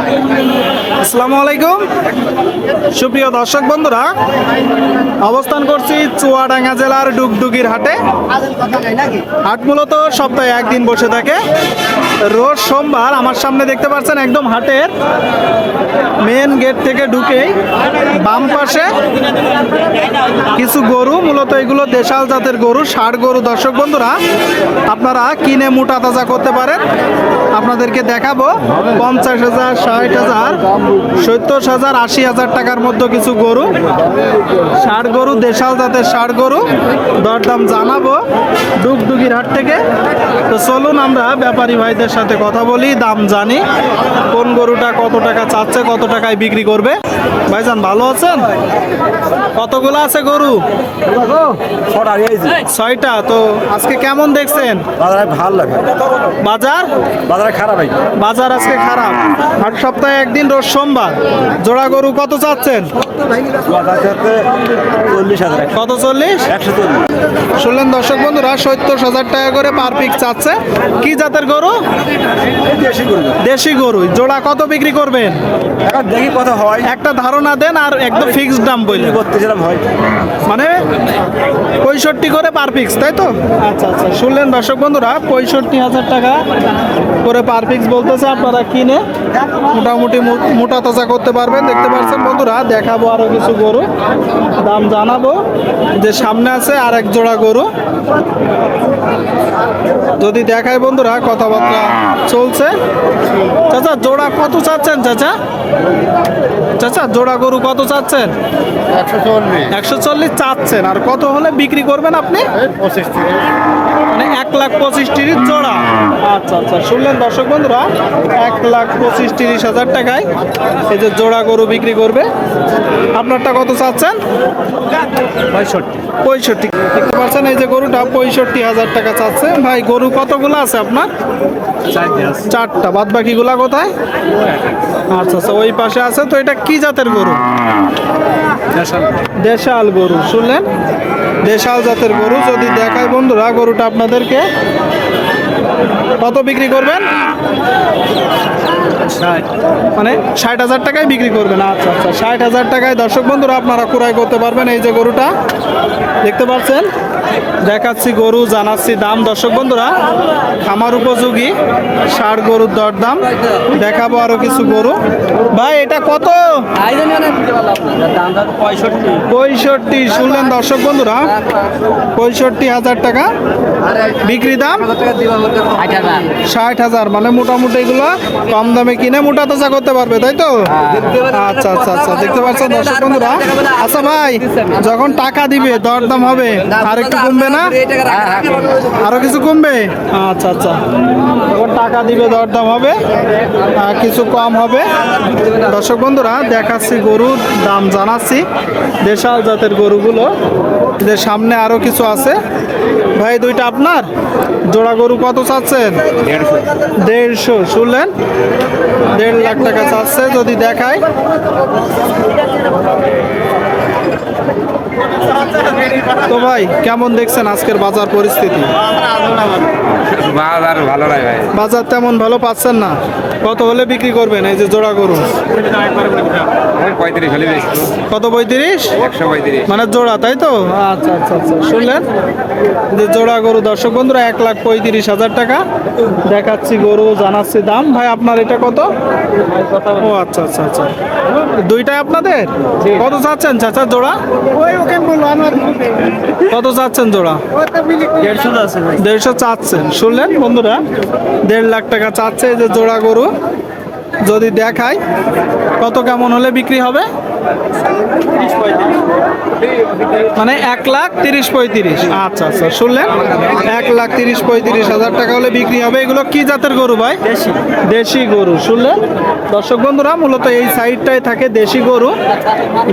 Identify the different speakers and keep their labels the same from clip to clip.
Speaker 1: আসসালামু আলাইকুম সুপ্রিয় দর্শক বন্ধুরা, অবস্থান করছি চুয়াডাঙ্গা জেলার ডুগডুগির হাটে। হাট মূলত সপ্তাহে একদিন বসে থাকে, রোজ সোমবার। আমার সামনে দেখতে পাচ্ছেন একদম হাটের মেন গেট থেকে ঢুকেই বাম পাশে কিছু গরু, মূলত এগুলো দেশাল জাতের গরু, ষাঁড় গরু। দর্শক বন্ধুরা, আপনারা কিনে মোটা তাজা করতে পারেন। আপনাদেরকে দেখাবো 50,000, 60,000, 70,000, 80,000 টাকার মধ্যে কিছু গরু, ষাঁড় গরু, দেশাল জাতের ষাঁড় গরু। দরদাম জানাবো ডুগডুগির হাট থেকে। তো চলুন আমরা ব্যাপারী ভাইদের সাথে কথা বলি, দাম জানি, কোন গরুটা কত টাকা চাচ্ছে, কত টাকায় বিক্রি করবে। ভাইজান ভালো আছেন? কতগুলো আছে গরু? 6টা। তো আজকে কেমন দেখছেন
Speaker 2: ভালো লাগে?
Speaker 1: বাজার
Speaker 2: খারাপ।
Speaker 1: বাজার আজকে খারাপ। হাট সপ্তাহে একদিন, রোজ সোমবার। জোড়া গরু কত চাচ্ছেন? কত? 40? শুনলেন দর্শক বন্ধুরা, 70,000 টাকা করে পার পিস চাচ্ছে। কি জাতের গরু? দেশি গরু। জোড়া কত বিক্রি করবেন?
Speaker 2: দেখি কত হয়,
Speaker 1: একটা ধারণা দেন, আর একদম ফিক্সড দাম বললেন। মানে 65 করে পার পিস, তাই তো? আচ্ছা আচ্ছা, শুনলেন দর্শক বন্ধুরা, 65,000 টাকা করে পার পিস বলতেছে। আপনারা কিনে মোটামুটি মোটা তাজা করতে পারবেন। দেখতে পাচ্ছেন বন্ধুরা, দেখাবো আরো কিছু গরু, দাম জানাবো। যে সামনে আছে আর এক জোড়া গরু, যদি দেখায় বন্ধুরা, কথাবার্তা চলছে। চাচা জোড়া কত চাচ্ছেন? চাচা জোড়া গরু কত চাচ্ছেন? 140 চাচ্ছেন। আর কত হলে বিক্রি করবেন আপনি?
Speaker 2: 25-30।
Speaker 1: মানে 1,25,000 জোড়া। আচ্ছা আচ্ছা, শুনলেন দর্শক বন্ধুরা, 1,25,000 টাকায় এই যে জোড়া গরু বিক্রি করবে। আপনারটা কত চাচ্ছেন? 65। দেখতে পাচ্ছেন এই যে গরুটা 65,000 টাকা চাচ্ছে। ভাই গরু কতগুলো আছে আপনার? 4টা। বাদ বাকিগুলা কোথায়? আচ্ছা আচ্ছা, ওই পাশে আছে। তো এটা কি জাতের গরু? দেশাল গরু। শুনলেন, দেশাল জাতের গরু। যদি দেখায় বন্ধুরা গরুটা আপনাদেরকে, কত বিক্রি করবেন? মানে 60,000 টাকায় বিক্রি করবেন। আচ্ছা আচ্ছা, 60,000 টাকায় দর্শক বন্ধুরা আপনারা ক্রয় করতে পারবেন। এই যে গরুটা দেখতে পাচ্ছেন, দেখাচ্ছি গরু, জানাচ্ছি দাম। দর্শক বন্ধুরা, খামার উপযোগী ষাঁড় গরুর দরদাম দেখাবো আরো কিছু গরু। ভাই এটা কত? 65। শুনলেন দর্শক বন্ধুরা, 65,000 টাকা বিক্রি দাম। 60,000, মানে মোটামুটি এগুলো কম দামে কিনে মোটা তাজা করতে পারবে, তাই তো? আচ্ছা আচ্ছা আচ্ছা, দেখতে পাচ্ছেন দর্শক বন্ধুরা। আচ্ছা ভাই, যখন টাকা দিবে দরদাম হবে, আর একটু কমবে না? আরো কিছু কমবে? আচ্ছা আচ্ছা, যখন টাকা দিবে দরদাম হবে, কিছু কম হবে। দর্শক বন্ধুরা, দেখাচ্ছি গরুর দাম জানাচ্ছি, দেশাল জাতের গরুগুলো। যে সামনে আরো কিছু আছে। ভাই দুইটা আপনার? জোড়া গরু কত চাচ্ছেন? 150। শুনলেন, 1.5 লাখ টাকা চাচ্ছে। যদি দেখায়, তো ভাই কেমন দেখছেন আজকের বাজার পরিস্থিতি?
Speaker 2: বাজার ভালো নয় ভাই।
Speaker 1: বাজার তেমন ভালো পাচ্ছেন না। কত হলে বিক্রি করবেন এই যে জোড়া গরু?
Speaker 2: 35 হলে বেশি।
Speaker 1: কত? 35?
Speaker 2: 135।
Speaker 1: মানে জোড়া, তাই তো? আচ্ছা আচ্ছা আচ্ছা, শুনলেন যে জোড়া গরু। দর্শক বন্ধুরা, 1,35,000 টাকা দেখাচ্ছি গরু, জানাচ্ছি দাম। ভাই আপনার এটা কত? ও আচ্ছা আচ্ছা আচ্ছা, দুইটাই আপনাদের? কত চাচ্ছেন চাচা জোড়া? কত চাচ্ছেন জোড়া? 150 চাচ্ছেন। শুনলেন বন্ধুরা, 1.5 লাখ টাকা চাচ্ছে এই যে জোড়া গরু। যদি দেখায় কত কেমন হলে বিক্রি হবে? মানে 1,30,000-35,000। আচ্ছা আচ্ছা, শুনলেন, 1,30,000-35,000 টাকা হলে বিক্রি হবে। এগুলো কি জাতের গরু ভাই? দেশি গরু। শুনলেন দর্শক বন্ধুরা, মূলত এই সাইডটাই থাকে দেশি গরু,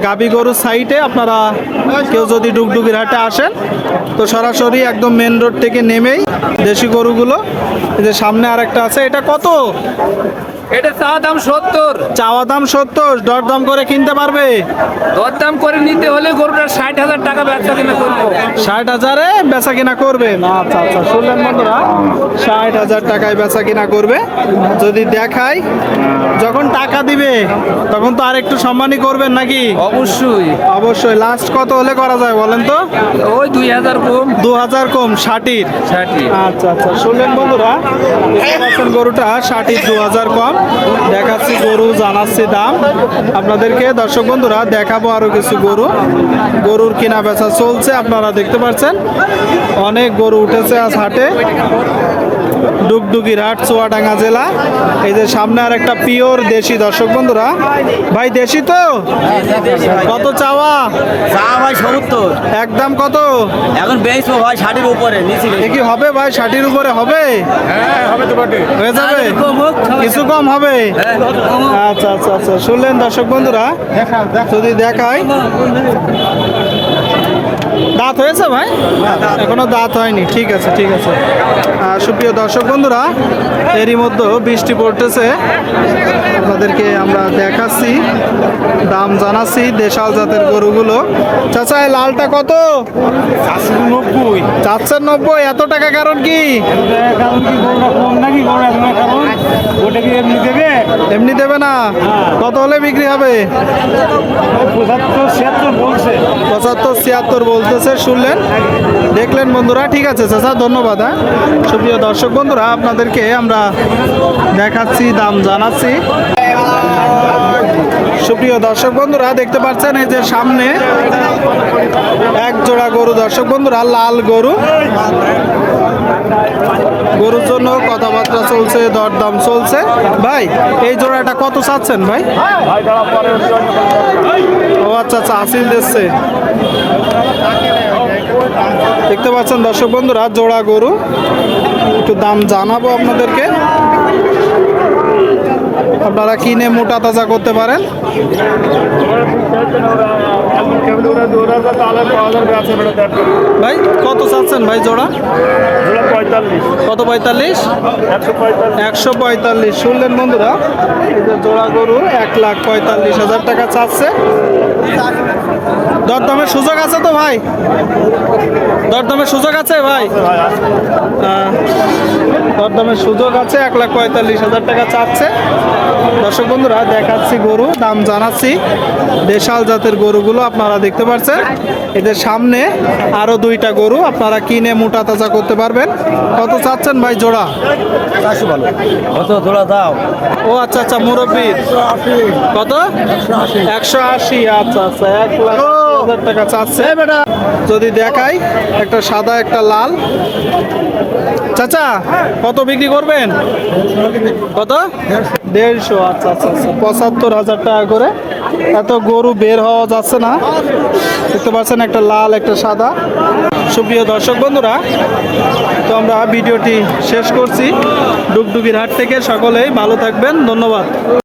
Speaker 1: গাবি গরুর সাইডে। আপনারা কেউ যদি ডুগডুগির হাটে আসেন, তো সরাসরি একদম মেন রোড থেকে নেমেই দেশি গরুগুলো। এই যে সামনে আরেকটা আছে, এটা কত?
Speaker 3: এটা চা দাম 70।
Speaker 1: চাওয়া দাম 70, দরদাম করে কিনতে পারবে?
Speaker 3: দরদাম করে নিতে হলে গরুটা 60,000 টাকা বেচা কিনা করবো।
Speaker 1: 60,000-এ বেচা কিনা করবেন? আচ্ছা আচ্ছা, শুনলেন বন্ধুরা, 60,000 টাকায় বেচা কিনা করবে। যদি দেখাই, যখন টাকা দিবে তখন তো আর একটু সম্মানই করবেন নাকি?
Speaker 3: অবশ্যই।
Speaker 1: অবশ্যই। লাস্ট কত হলে করা যায় বলেন তো?
Speaker 3: ওই 2000 কম।
Speaker 1: 2000 কম? 60-র?
Speaker 3: 60।
Speaker 1: আচ্ছা আচ্ছা, শুনলেন বন্ধুরা, দেখতে পাচ্ছেন গরুটা 60-র, 2000 কম। দেখাচ্ছি গরু, জানাচ্ছি দাম আপনাদেরকে। দর্শক বন্ধুরা, দেখাবো আরো কিছু গরু। গরুর কিনা বেচা চলছে, আপনারা দেখতে পাচ্ছেন অনেক গরু উঠেছে আজ হাটে। ডুগডুগির হাট, চুয়াডাঙ্গা জেলা। এই যে সামনে আর একটা পিওর দেশি। দর্শক বন্ধুরা, ভাই দেশি তো? কত চাওয়া?
Speaker 4: ভাই 70।
Speaker 1: একদম কত?
Speaker 4: এখন বেচবো ভাই 60-এর উপরে নিচে
Speaker 1: এ কি হবে ভাই? 60-র উপরে হবে?
Speaker 2: হ্যাঁ হবে তো বটে।
Speaker 1: হয়ে যাবে? কিছু কম হবে? আচ্ছা আচ্ছা আচ্ছা, শুনলেন দর্শক বন্ধুরা, যদি দেখাই, দাঁত হয়েছে ভাই? এখনো দাঁত হয়নি। ঠিক আছে ঠিক আছে। সুপ্রিয় দর্শক বন্ধুরা, এরই মধ্যে বৃষ্টি পড়তেছে, আপনাদেরকে আমরা দেখাচ্ছি, দাম জানাচ্ছি দেশাল জাতের গরুগুলো। চাচা, এই লালটা কত?
Speaker 2: 90।
Speaker 1: চাচ্ছেন 90? এত টাকা কারণ কি?
Speaker 2: কারণ কি গরুটা কম নাকি? গরু এখন কারণ ওটা কি এমনি দেবে?
Speaker 1: এমনি দেবে না? কত হলে বিক্রি হবে?
Speaker 2: 75-76 বলছে।
Speaker 1: 75-76 বলতেছে, শুনলেন, দেখলেন বন্ধুরা। ঠিক আছে চাচা, ধন্যবাদ। হ্যাঁ, সুপ্রিয় দর্শক বন্ধুরা, আপনাদেরকে আমরা দেখাচ্ছি, দাম জানাচ্ছি। সুপ্রিয় দর্শক বন্ধুরা, দেখতে পাচ্ছেন এই যে সামনে এক জোড়া গরু। দর্শক বন্ধুরা, লাল গরু। গরুর জন্য কথাবার্তা চলছে, দরদাম চলছে। ভাই, এই জোড়াটা কত চাচ্ছেন ভাই? ও আচ্ছা আচ্ছা, আসিল দিচ্ছে। দেখতে পাচ্ছেন দর্শক বন্ধুরা, জোড়া গরু। একটু দাম জানাবো আপনাদেরকে, আপনারা কিনে মোটা তাজা করতে পারেন। ভাই কত চাচ্ছেন ভাই জোড়া? কত? 45? 145। শুনলেন বন্ধুরা, এই যে জোড়া গরু 1,45,000 টাকা চাচ্ছে। দরদামের সুযোগ আছে তো ভাই? দরদামের সুযোগ আছে ভাই? দরদামের সুযোগ আছে। 1,45,000 টাকা চাচ্ছে। দর্শক বন্ধুরা, দেখাচ্ছি গরু, দাম জানাচ্ছি। দেশাল জাতের গরুগুলো আপনারা দেখতে পাচ্ছেন। এদের সামনে আরো দুইটা গরু, আপনারা কিনে মোটা তাজা করতে পারবেন। কত চাচ্ছেন ভাই জোড়া?
Speaker 4: কত তোলা দাও?
Speaker 1: ও আচ্ছা আচ্ছা, মুরব্বীর কত? 180। আচ্ছা আচ্ছা, 1,80,000 টাকা চাচ্ছে। যদি দেখাই, একটা সাদা একটা লাল। চাচা, কত বিক্রি করবেন? কত? 150। আচ্ছা আচ্ছা আচ্ছা, 75,000 টাকা করে। এত গরু বের হওয়া যাচ্ছে না। দেখতে পাচ্ছেন একটা লাল, একটা সাদা। সুপ্রিয় দর্শক বন্ধুরা, তো আমরা ভিডিওটি শেষ করছি ডুগডুগির হাট থেকে। সকলেই ভালো থাকবেন, ধন্যবাদ।